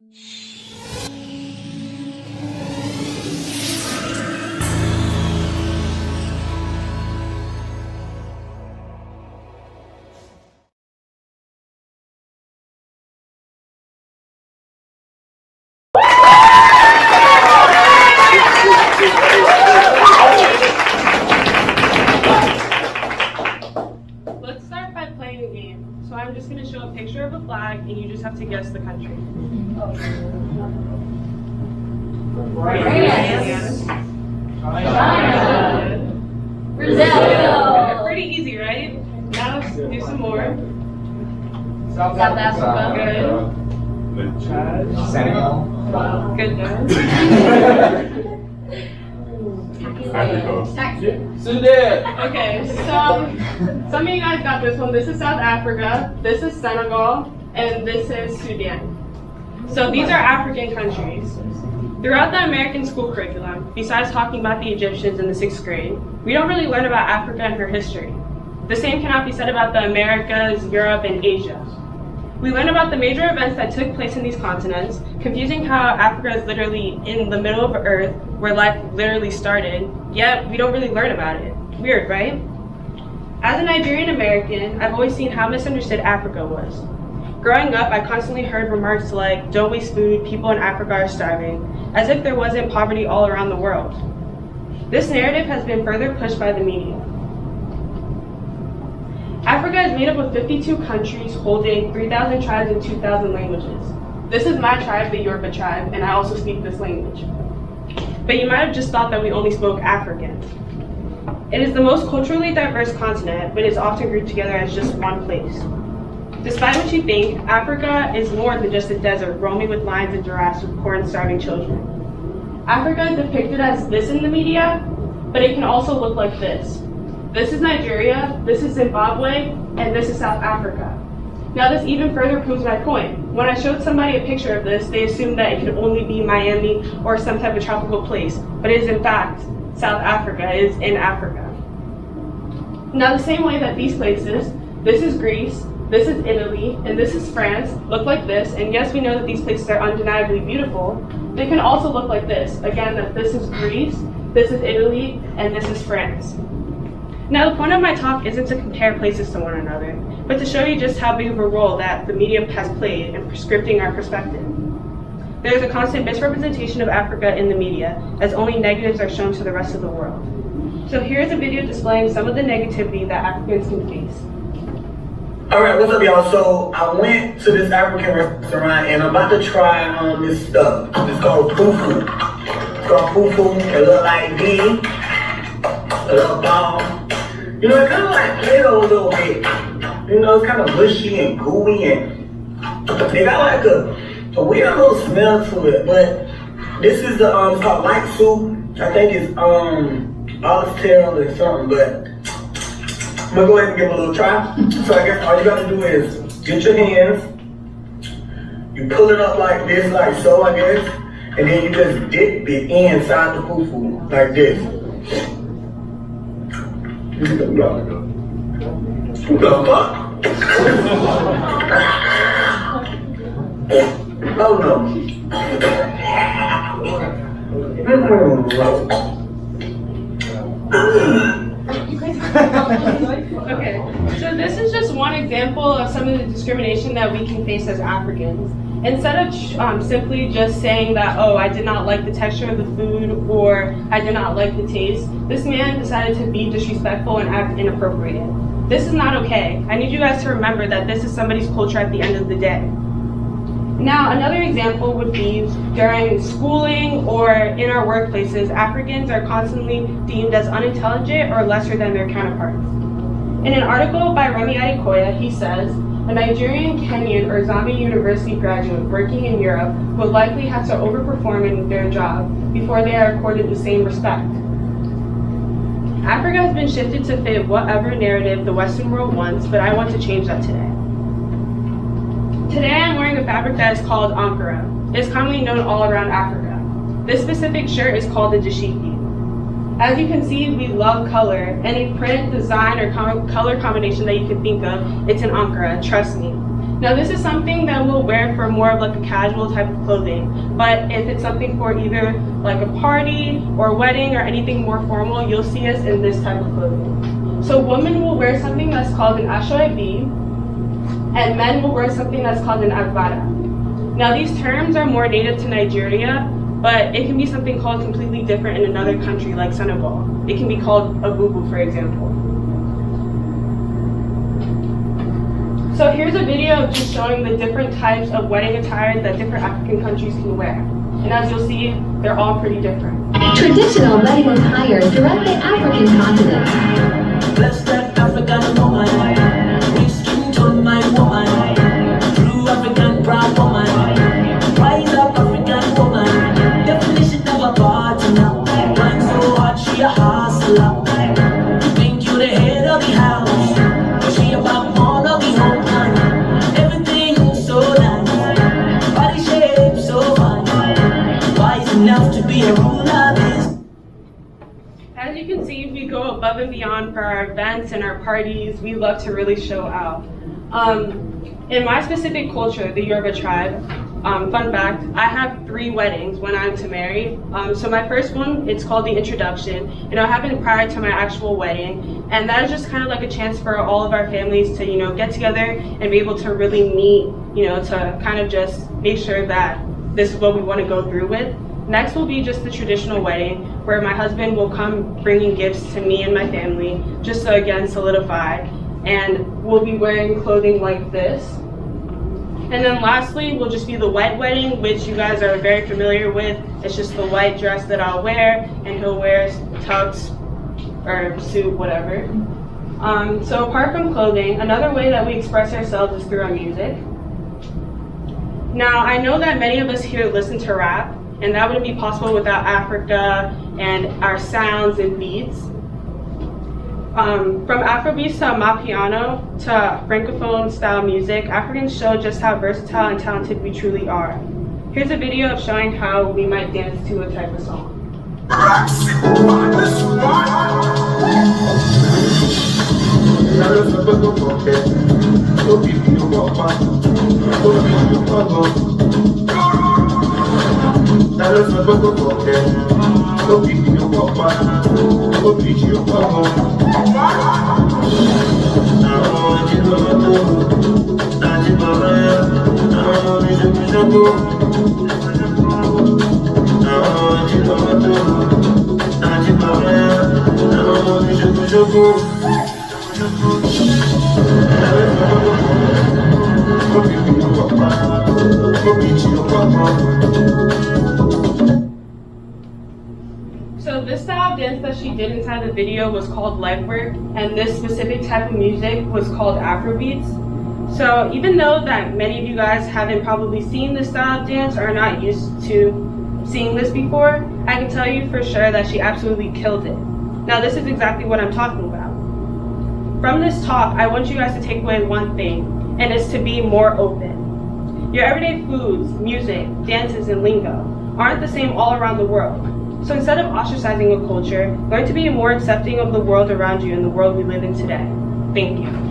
Let's start by playing a game. So I'm just going to show a picture of a flag and you just have to guess the country. China. Brazil. Pretty easy, right? Now let's do some more. South Africa. Good. Senegal. Good job. Sudan. Okay, so some of you guys got this one. This is South Africa, this is Senegal, and this is Sudan. So these are African countries. Throughout the American school curriculum, besides talking about the Egyptians in the 6th grade, we don't really learn about Africa and her history. The same cannot be said about the Americas, Europe, and Asia. We learn about the major events that took place in these continents, confusing how Africa is literally in the middle of Earth, where life literally started, yet we don't really learn about it. Weird, right? As a Nigerian American, I've always seen how misunderstood Africa was. Growing up, I constantly heard remarks like, "Don't waste food, people in Africa are starving," as if there wasn't poverty all around the world. This narrative has been further pushed by the media. Africa is made up of 52 countries holding 3,000 tribes and 2,000 languages. This is my tribe, the Yoruba tribe, and I also speak this language. But you might have just thought that we only spoke African. It is the most culturally diverse continent, but is often grouped together as just one place. Despite what you think, Africa is more than just a desert roaming with lions and giraffes with poor and starving children. Africa is depicted as this in the media, but it can also look like this. This is Nigeria, this is Zimbabwe, and this is South Africa. Now this even further proves my point. When I showed somebody a picture of this, they assumed that it could only be Miami or some type of tropical place, but it is in fact South Africa, it is in Africa. Now the same way that these places, this is Greece, this is Italy, and this is France, look like this, and yes, we know that these places are undeniably beautiful, they can also look like this. Again, that this is Greece, this is Italy, and this is France. Now the point of my talk isn't to compare places to one another, but to show you just how big of a role that the media has played in prescripting our perspective. There is a constant misrepresentation of Africa in the media, as only negatives are shown to the rest of the world. So here's a video displaying some of the negativity that Africans can face. Alright, what's up y'all? So I went to this African restaurant and I'm about to try this stuff. It's called fufu. It's called fufu. It look like me. A little ball. You know, it's kind of like Play-Doh a little bit. You know, it's kind of mushy and gooey and they got like a weird little smell to it. But this is the it's called light soup. I think it's oxtail or something. But I'm gonna go ahead and give it a little try. So I guess all you gotta do is get your hands. You pull it up like this, like so, I guess, and then you just dip it inside the fufu like this. What the fuck? Oh no. Okay, so this is just one example of some of the discrimination that we can face as Africans. Instead of simply just saying that, oh, I did not like the texture of the food or I did not like the taste, this man decided to be disrespectful and act inappropriate. This is not okay. I need you guys to remember that this is somebody's culture at the end of the day. Now, another example would be during schooling or in our workplaces, Africans are constantly deemed as unintelligent or lesser than their counterparts. In an article by Remy Adekoya, he says, a Nigerian, Kenyan, or Zambia University graduate working in Europe will likely have to overperform in their job before they are accorded the same respect. Africa has been shifted to fit whatever narrative the Western world wants, but I want to change that today. Today I'm wearing a fabric that is called Ankara. It is commonly known all around Africa. This specific shirt is called a dashiki. As you can see, we love color. Any print, design, or color combination that you can think of, it's an Ankara, trust me. Now this is something that we'll wear for more of like a casual type of clothing, but if it's something for either like a party or a wedding or anything more formal, you'll see us in this type of clothing. So women will wear something that's called an ashoebi, and men will wear something that's called an agbada. Now these terms are more native to Nigeria, but it can be something called completely different in another country like Senegal. It can be called a bubu, for example. So here's a video just showing the different types of wedding attire that different African countries can wear. And as you'll see, they're all pretty different. Traditional wedding attire throughout the African continent. Bless that African woman, rich skin tone my woman, true African proud woman, rise up African woman, definition of a partner, grind so hard she a hustler, you think you the head of the house, but she about all of the home, everything so nice, body shape so fine, wise enough to be a ruler. As you can see, we go above and beyond for our events and our parties. We love to really show out. In my specific culture, the Yoruba tribe, fun fact, I have 3 weddings when I'm to marry. So my first one, it's called the introduction, and it happened prior to my actual wedding. And that is just kind of like a chance for all of our families to, get together and be able to really meet, to kind of just make sure that this is what we want to go through with. Next will be just the traditional wedding, where my husband will come bringing gifts to me and my family, just to again solidify. And we'll be wearing clothing like this. And then lastly will just be the white wedding, which you guys are very familiar with. It's just the white dress that I'll wear, and he'll wear tux or suit, whatever. So apart from clothing, another way that we express ourselves is through our music. Now, I know that many of us here listen to rap, and that wouldn't be possible without Africa and our sounds and beats. From Afrobeats to Amapiano to Francophone style music, Africans show just how versatile and talented we truly are. Here's a video of showing how we might dance to a type of song. So this style of dance that she did inside the video was called life work, and this specific type of music was called Afrobeats. So even though that many of you guys haven't probably seen this style of dance or are not used to seeing this before, I can tell you for sure that she absolutely killed it. Now this is exactly what I'm talking about. From this talk, I want you guys to take away one thing, and it's to be more open. Your everyday foods, music, dances, and lingo aren't the same all around the world. So instead of ostracizing a culture, learn to be more accepting of the world around you and the world we live in today. Thank you.